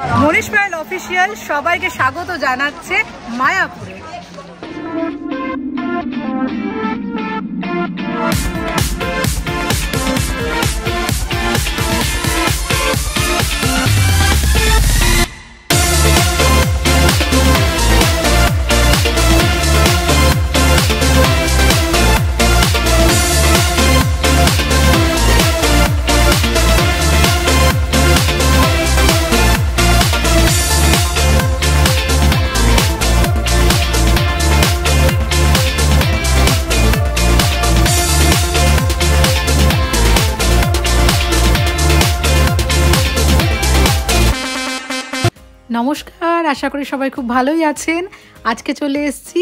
মনীষ Payel official সবাইকে স্বাগত জানাচ্ছে মায়াপুরে। নমস্কার, আশা করি সবাই খুব ভালোই আছেন। আজকে চলে এসেছি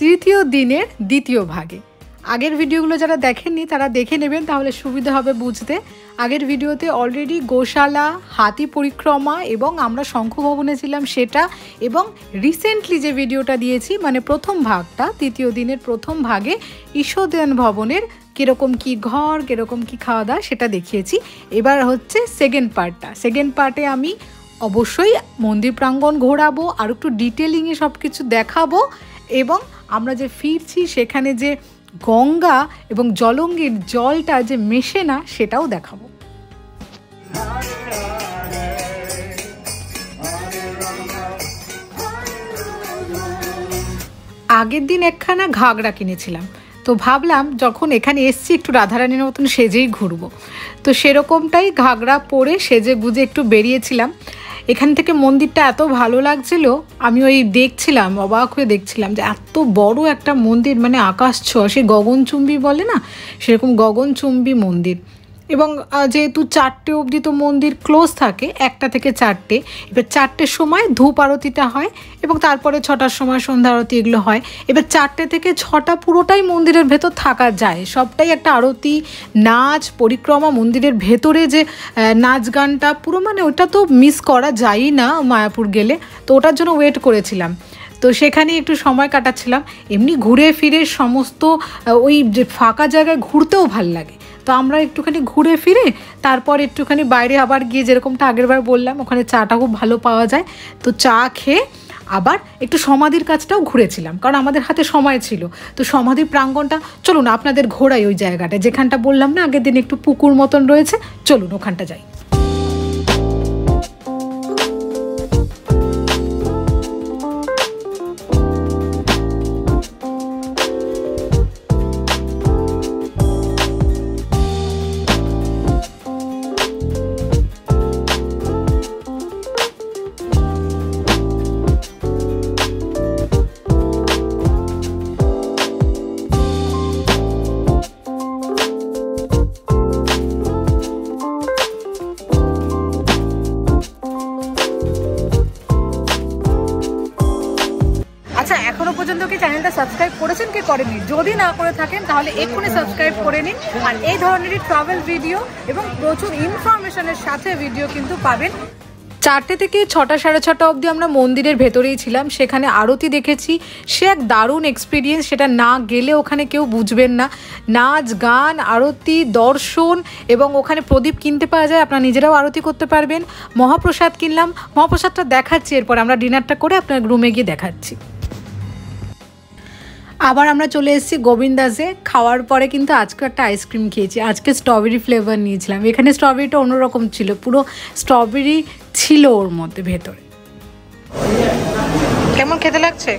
তৃতীয় দিনের দ্বিতীয় ভাগে। আগের ভিডিওগুলো যারা দেখেননি তারা দেখে নেবেন, তাহলে সুবিধা হবে বুঝতে। আগের ভিডিওতে অলরেডি গোশালা, হাতি পরিক্রমা এবং আমরা শঙ্খ ভবনে ছিলাম সেটা, এবং রিসেন্টলি যে ভিডিওটা দিয়েছি মানে প্রথম ভাগটা, তৃতীয় দিনের প্রথম ভাগে ঈশ্বরদীয়ান ভবনের কীরকম কি ঘর, কীরকম কি খাওয়া দাওয়া সেটা দেখিয়েছি। এবার হচ্ছে সেকেন্ড পার্টটা। সেকেন্ড পার্টে আমি অবশ্যই মন্দির প্রাঙ্গণ ঘোরাবো, আর একটু ডিটেলিংয়ে সব কিছু দেখাবো, এবং আমরা যে ফিরছি সেখানে যে গঙ্গা এবং জলঙ্গির জলটা যে মেশে না সেটাও দেখাবো। আগের দিন একখানা ঘাগরা কিনেছিলাম, তো ভাবলাম যখন এখানে এসছি একটু রাধারানীর মতন সেজেই ঘুরবো, তো সেরকমটাই ঘাগরা পরে সেজে গুজে একটু বেরিয়েছিলাম। এখান থেকে মন্দিরটা এত ভালো লাগছিল, আমি ওই দেখছিলাম, অবাক হয়ে দেখছিলাম যে এত বড় একটা মন্দির, মানে আকাশ ছোঁয়া, সে গগনচুম্বী বলে না, সেরকম গগনচুম্বী মন্দির। এবং যেহেতু 4টে অবধি তো মন্দির ক্লোজ থাকে, 1টা থেকে 4টে, এবার 4টের সময় ধূপ আরতিটা হয় এবং তারপরে 6টার সময় সন্ধ্যা আরতি এগুলো হয়। এবার 4টে থেকে 6টা পুরোটাই মন্দিরের ভেতর থাকা যায়, সবটাই একটা আরতি, নাচ, পরিক্রমা, মন্দিরের ভেতরে যে নাচ গানটা পুরো, মানে ওটা তো মিস করা যায়ই না মায়াপুর গেলে। তো ওটার জন্য ওয়েট করেছিলাম, তো সেখানে একটু সময় কাটাচ্ছিলাম। এমনি ঘুরে ফিরে সমস্ত ওই যে ফাঁকা জায়গায় ঘুরতেও ভাল লাগে, তো আমরা একটুখানি ঘুরে ফিরে তারপর একটুখানি বাইরে আবার গিয়ে, যেরকমটা আগেরবার বললাম, ওখানে চাটা খুব ভালো পাওয়া যায়, তো চা খেয়ে আবার একটু সমাধির কাছটাও ঘুরেছিলাম, কারণ আমাদের হাতে সময় ছিল। তো সমাধির প্রাঙ্গণটা চলুন আপনাদের ঘোরাই, ওই জায়গাটা যেখানটা বললাম না আগের দিন একটু পুকুর মতন রয়েছে, চলুন ওখানটা যাই। আচ্ছা, এখনো পর্যন্ত কি চ্যানেলটা সাবস্ক্রাইব করেছেন কি করেননি? যদি না করে থাকেন তাহলে এক্ষুনি সাবস্ক্রাইব করে নিন, আর এই ধরনেরই ট্রাভেল ভিডিও এবং প্রচুর ইনফরমেশনের সাথে ভিডিও কিন্তু পাবেন। 4টে থেকে 6টা, 6:30 অবধি আমরা মন্দিরের ভেতরেই ছিলাম, সেখানে আরতি দেখেছি, সে এক দারুণ এক্সপিরিয়েন্স, সেটা না গেলে ওখানে কেউ বুঝবেন না। নাচ গান, আরতি, দর্শন, এবং ওখানে প্রদীপ কিনতে পাওয়া যায়, আপনারা নিজেরাও আরতি করতে পারবেন। মহাপ্রসাদ কিনলাম, মহাপ্রসাদটা দেখাচ্ছি, এরপর আমরা ডিনারটা করে আপনার রুমে গিয়ে দেখাচ্ছি। আবার আমরা চলে এসেছি গোবিন্দাসে। খাওয়ার পরে কিন্তু আজকে একটা আইসক্রিম খেয়েছি, আজকে স্ট্রবেরি ফ্লেভার নিয়েছিলাম। এখানে স্ট্রবেরিটা অন্যরকম ছিল, পুরো স্ট্রবেরি ছিল ওর মধ্যে ভেতরে। কেমন খেতে লাগছে?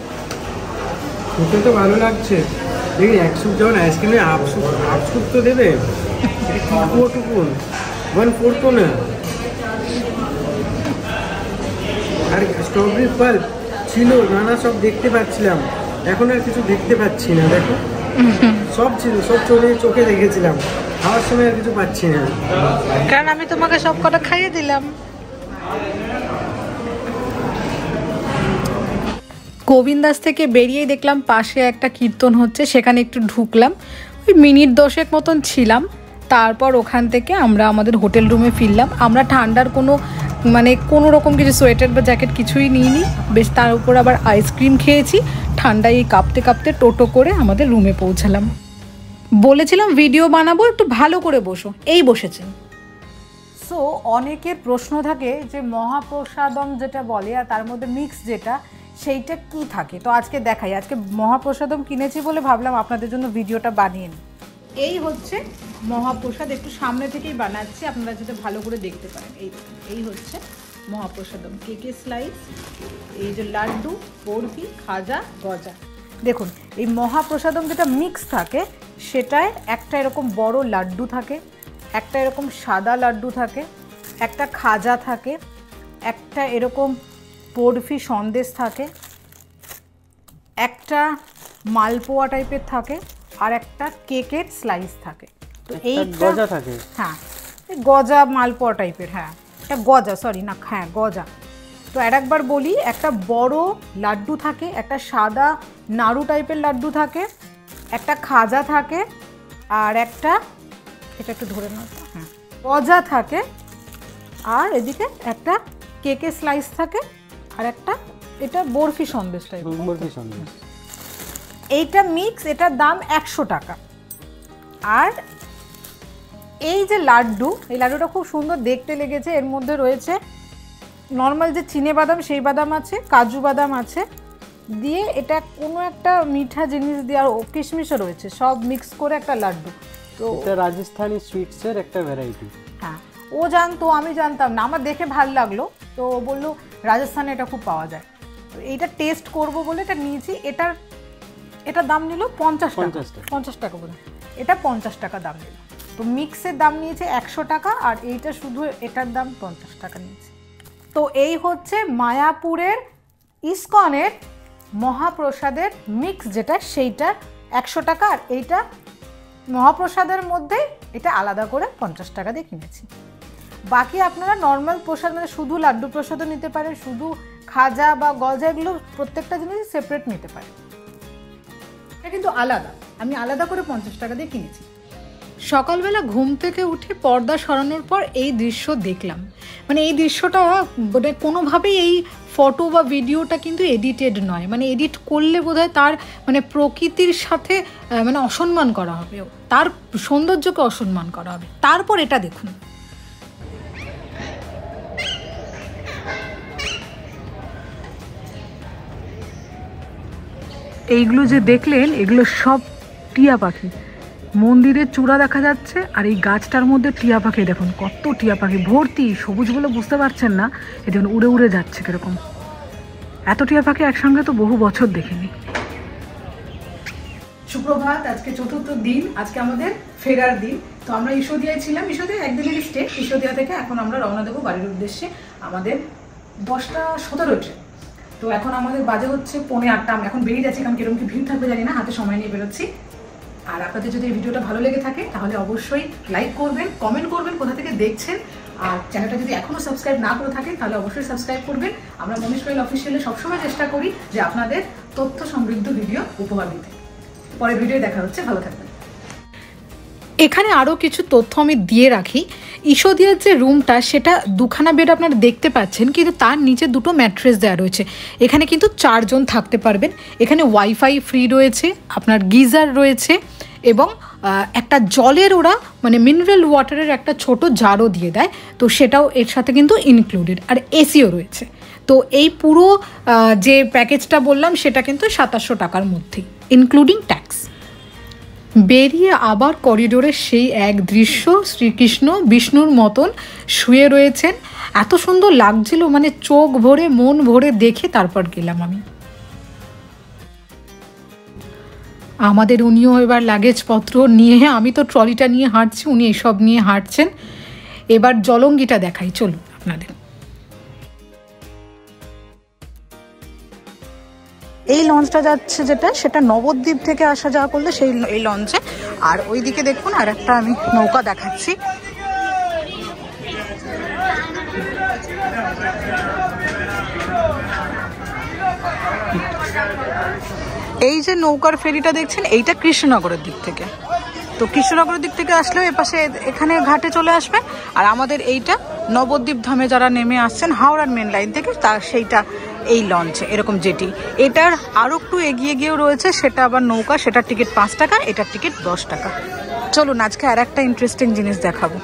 খেতে তো ভালো লাগছে। দেখি 100 যখন আইসক্রিমে আপসুপ তো দেবে, টুকুন 1/4 তো না। আর স্ট্রবেরি পাল্প ছিল, নানা সব দেখতে পাচ্ছিলাম, এখন আর কিছু দেখতে পাচ্ছি না। দেখো সব ছিল, সব চোখে দেখেছিলাম, খাওয়ার সময় আর কিছু পাচ্ছি না, কারণ আমি তোমাকে সব কটা খাইয়ে দিলাম। গোবিন্দাস থেকে বেরিয়েই দেখলাম পাশে একটা কীর্তন হচ্ছে, সেখানে একটু ঢুকলাম, ওই মিনিট 10 মতন ছিলাম। তারপর ওখান থেকে আমরা আমাদের হোটেল রুমে ফিরলাম। আমরা ঠান্ডার কোনো রকম কিছু সোয়েটার বা জ্যাকেট কিছুই নিইনি, বেশ তার উপর আবার আইসক্রিম খেয়েছি। ঠান্ডায় কাঁপতে কাঁপতে টোটো করে আমাদের রুমে পৌঁছালাম। বলেছিলাম ভিডিও বানাবো, একটু ভালো করে বসো, এই বসেছেন। সো অনেকের প্রশ্ন থাকে যে মহাপ্রসাদম যেটা বলে আর তার মধ্যে মিক্স যেটা সেইটা কি থাকে। তো আজকে দেখাই, আজকে মহাপ্রসাদম কিনেছি বলে ভাবলাম আপনাদের জন্য ভিডিওটা বানিয়ে নিই। এই হচ্ছে মহাপ্রসাদ, একটু সামনে থেকেই বানাচ্ছি আপনারা যাতে ভালো করে দেখতে পারেন। এই হচ্ছে মহাপ্রসাদম, কেকের স্লাইস, এই যে লাড্ডু, বরফি, খাজা, গজা। দেখুন এই মহাপ্রসাদম যেটা মিক্স থাকে সেটায় একটা এরকম বড় লাড্ডু থাকে, একটা এরকম সাদা লাড্ডু থাকে, একটা খাজা থাকে, একটা এরকম বরফি সন্দেশ থাকে, একটা মালপোয়া টাইপের থাকে, আর একটা কেকের স্লাইস থাকে। তো এই গজা থাকে, হ্যাঁ গজা মালপোয়া টাইপের, হ্যাঁ এটা গজা, সরি না, হ্যাঁ গজা। তো একবার বলি, একটা বড় লাড্ডু থাকে, একটা সাদা নাড়ু টাইপের লাড্ডু থাকে, একটা খাজা থাকে, আর একটা এটা একটু ধরে নাও, হ্যাঁ গজা থাকে, আর এদিকে একটা কেকের স্লাইস থাকে, আর একটা এটা বরফি সন্দেশ টাইপের, বরফি সন্দেশ। এইটা মিক্স, এটার দাম 100 টাকা। আর এই যে লাড্ডু, এই লাড্ডুটা খুব সুন্দর দেখতে লেগেছে। এর মধ্যে রয়েছে নর্মাল যে চিনে বাদাম সেই বাদাম আছে, কাজু বাদাম আছে, দিয়ে এটা কোনো একটা মিঠা জিনিস দিয়ে আর কিশমিশও রয়েছে, সব মিক্স করে একটা লাড্ডু। তো এটা রাজস্থানি সুইটসের একটা ভ্যারাইটি। হ্যাঁ ও জানতো, আমি জানতাম না, আমার দেখে ভালো লাগলো, তো বললো রাজস্থানে এটা খুব পাওয়া যায়। তো এইটা টেস্ট করবো বলে এটা নিয়েছি। এটার দাম নিল 50 টাকা বলে, এটা 50 টাকা দাম নিল। তো মিক্সের দাম নিয়েছে 100 টাকা, আর এইটা শুধু এটার দাম 50 টাকা নিয়েছে। তো এই হচ্ছে মায়াপুরের ইসকনের মহাপ্রসাদের মিক্স যেটা, সেইটা 100 টাকা, আর এইটা মহাপ্রসাদের মধ্যে এটা আলাদা করে 50 টাকা দিয়ে কিনেছি। বাকি আপনারা নর্মাল প্রসাদ মানে শুধু লাড্ডু প্রসাদও নিতে পারেন, শুধু খাজা বা গজা, এগুলো প্রত্যেকটা জিনিস সেপারেট নিতে পারেন। এটা কিন্তু আলাদা, আমি আলাদা করে 50 টাকা দিয়ে কিনেছি। সকালবেলা ঘুম থেকে উঠে পর্দা সরানোর পর এই দৃশ্য দেখলাম। মানে এই দৃশ্যটা মানে কোনোভাবেই এই ফটো বা ভিডিওটা কিন্তু এডিটেড নয়, মানে এডিট করলে বোধহয় তার মানে প্রকৃতির সাথে মানে অসম্মান করা হবে, তার সৌন্দর্যকে অসম্মান করা হবে। তারপর এটা দেখুন, এইগুলো যে দেখলেন এগুলো সব টিয়া পাখি। মন্দিরের চূড়া দেখা যাচ্ছে, আর এই গাছটার মধ্যে টিয়া পাখি, দেখুন কত টিয়া পাখি ভর্তি, সবুজ বলে বুঝতে পারছেন না, এই দেখুন উড়ে উড়ে যাচ্ছে কিরকম। এত টিয়া পাখি একসঙ্গে তো বহু বছর দেখিনি। সুপ্রভাত, আজকে 4র্থ দিন, আজকে আমাদের ফেরার দিন। তো আমরা ঈশ্বরদিয়ায় ছিলাম, ঈশ্বরদিয়া একদিনের স্টে। ঈশ্বরদিয়া থেকে এখন আমরা রওনা দেবো বাড়ির উদ্দেশ্যে, আমাদের 10:17 ট্রেন। তো এখন আমাদের বাজে হচ্ছে 7:45। আমরা এখন বেরিয়ে যাচ্ছি, কারণ কিরকম কি ভিড় থাকবে জানি না, হাতে সময় নিয়ে বেরোচ্ছি। আর আপনাদের যদি এই ভিডিওটা ভালো লেগে থাকে তাহলে অবশ্যই লাইক করবেন, কমেন্ট করবেন কোথা থেকে দেখছেন, আর চ্যানেলটা যদি এখনও সাবস্ক্রাইব না করে থাকেন তাহলে অবশ্যই সাবস্ক্রাইব করবেন। আমরা মনীষ গোয়েল অফিসিয়ালে সবসময় চেষ্টা করি যে আপনাদের তথ্য সমৃদ্ধ ভিডিও উপহার দিতে। পরের ভিডিও দেখা হচ্ছে, ভালো থাকবেন। এখানে আরও কিছু তথ্য আমি দিয়ে রাখি। ঈশ্বরদিয়ার যে রুমটা সেটা 2খানা বেড আপনারা দেখতে পাচ্ছেন, কিন্তু তার নিচে 2টো ম্যাট্রেস দেওয়া রয়েছে। এখানে কিন্তু 4 জন থাকতে পারবেন। এখানে ওয়াইফাই ফ্রি রয়েছে, আপনার গিজার রয়েছে, এবং একটা জলের ওরা মানে মিনারেল ওয়াটারের একটা ছোট জারও দিয়ে দেয়, তো সেটাও এর সাথে কিন্তু ইনক্লুডেড। আর এসিও রয়েছে। তো এই পুরো যে প্যাকেজটা বললাম সেটা কিন্তু 2700 টাকার মধ্যেই, ইনক্লুডিং ট্যাক্স। বেরিয়ে আবার করিডোরে সেই এক দৃশ্য, শ্রীকৃষ্ণ বিষ্ণুর মতন শুয়ে রয়েছেন, এত সুন্দর লাগছিল, মানে চোখ ভরে মন ভরে দেখে তারপর গেলাম আমি। আমাদের উনিও এবার লাগেজপত্র নিয়ে, আমি তো ট্রলিটা নিয়ে হাঁটছি, উনি এসব নিয়ে হাঁটছেন। এবার জলঙ্গিটা দেখাই, চলুন আপনাদের। এই লঞ্চটা যাচ্ছে যেটা, সেটা নবদ্বীপ থেকে আসা যাওয়া করলে সেই এই লঞ্চে। আর ওইদিকে দেখুন আর একটা আমি নৌকা দেখাচ্ছি। এই যে নৌকার ফেরিটা দেখছেন, এইটা কৃষ্ণনগরের দিক থেকে। তো কৃষ্ণনগরের দিক থেকে আসলেও এপাশে এখানে ঘাটে চলে আসবেন। আর আমাদের এইটা নবদ্বীপ ধামে যারা নেমে আসছেন হাওড়ার মেন লাইন থেকে, তার সেইটা এই লঞ্চে এরকম জেটি। এটার আরও একটু এগিয়ে গিয়েও রয়েছে, সেটা আবার নৌকা, সেটার টিকিট 5 টাকা, এটার টিকিট 10 টাকা। চলুন আজকে আর একটা ইন্টারেস্টিং জিনিস দেখাবো।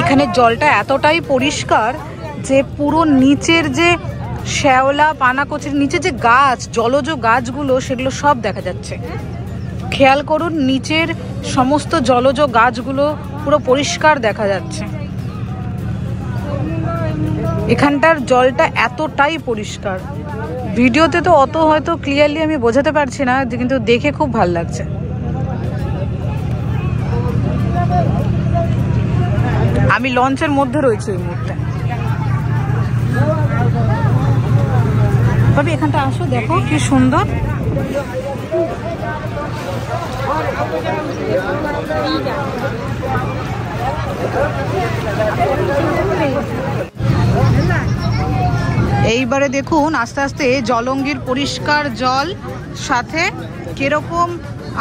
এখানে জলটা এতটাই পরিষ্কার যে পুরো নিচের যে শ্যাওলা পানাকচির নিচে যে গাছ, জলজ গাছগুলো, সেগুলো সব দেখা যাচ্ছে। খেয়াল করুন, নিচের সমস্ত জলজ গাছগুলো পুরো পরিষ্কার দেখা যাচ্ছে। এখানটার জলটা এতটাই পরিষ্কার, ভিডিওতে তো অত হয়তো ক্লিয়ারলি আমি বোঝাতে পারছি না, কিন্তু দেখে খুব ভালো লাগছে। আমি লঞ্চের মধ্যে রয়েছি এই মুহূর্তে। তবে এখানটা আসো, দেখো কি সুন্দর। এইবারে দেখুন আস্তে আস্তে জলঙ্গির পরিষ্কার জল সাথে কিরকম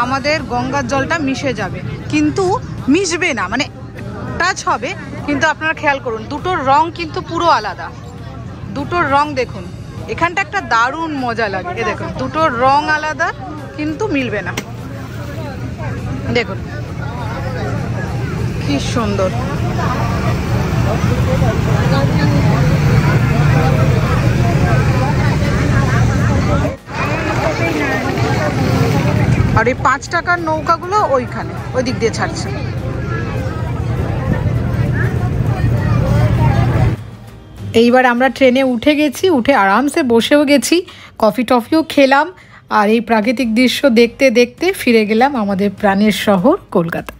আমাদের গঙ্গার জলটা মিশে যাবে, কিন্তু মিশবে না, মানে টাচ হবে। কিন্তু আপনারা খেয়াল করুন, দুটোর রং কিন্তু পুরো আলাদা। দুটোর রং দেখুন, এখানটা একটা দারুণ মজা লাগে। দেখুন দুটোর রং আলাদা, কিন্তু মিলবে না। দেখুন কি সুন্দর। আর এই 5 টাকার নৌকাগুলো ওইখানে ওই দিক দিয়ে ছাড়ছে। এইবার আমরা ট্রেনে উঠে গেছি, উঠে আরামসে বসেও গেছি, কফি টফিও খেলাম, আর এই প্রাকৃতিক দৃশ্য দেখতে দেখতে ফিরে গেলাম আমাদের প্রাণের শহর কলকাতা।